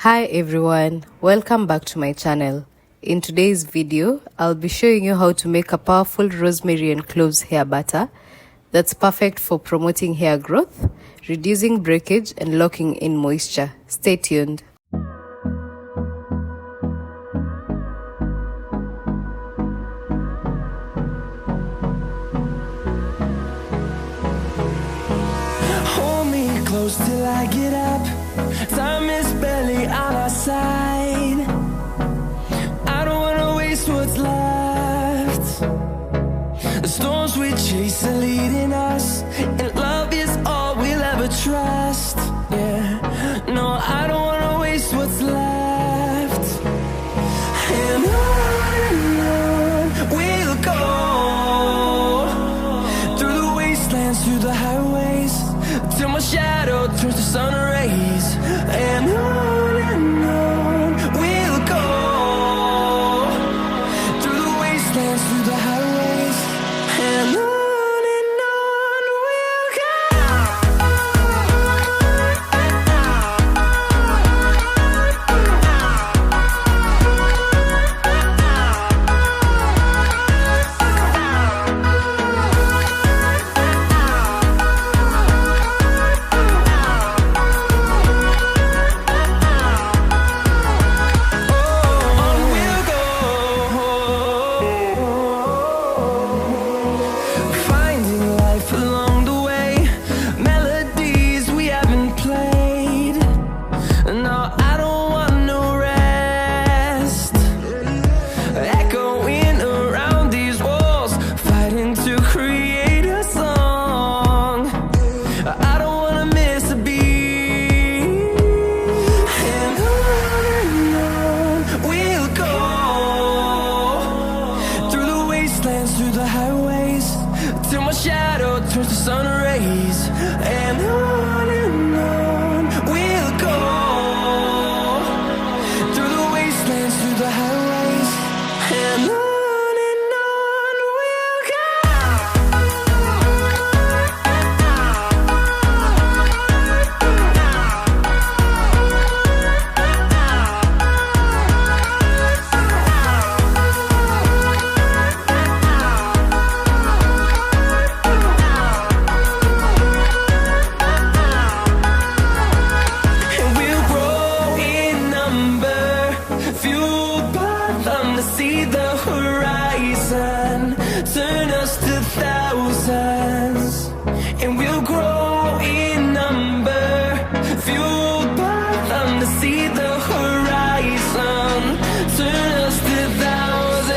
Hi everyone, welcome back to my channel. In today's video, I'll be showing you how to make a powerful rosemary and cloves hair butter that's perfect for promoting hair growth, reducing breakage, and locking in moisture. Stay tuned. Hold me close till I get up. Time is barely on our side. I don't wanna waste what's left. The storms we chase are leading us, and love is all we'll ever trust. Yeah, no, I don't wanna waste what's left. And on we'll go, through the wastelands, through the highways, till my shadow turns to sun rays. And on we'll go, through the wastelands, through the highways, and on we'll through the highways, till my shadow turns to sun rays. And on we'll go, through the wastelands, through the highways, and on we'll go. See the horizon, turn us to thousands, and we'll grow in number, fueled by them to see the horizon, turn us to thousands,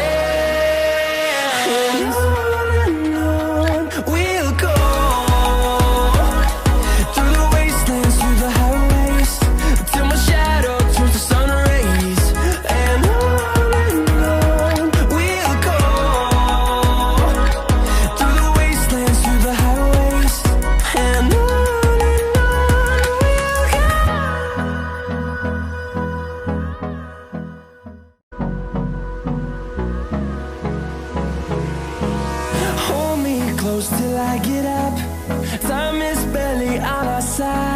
and on we'll go, through the wastelands, through the highways, till my shadow turns to sun rays. And close till I get up. Time is barely on our side.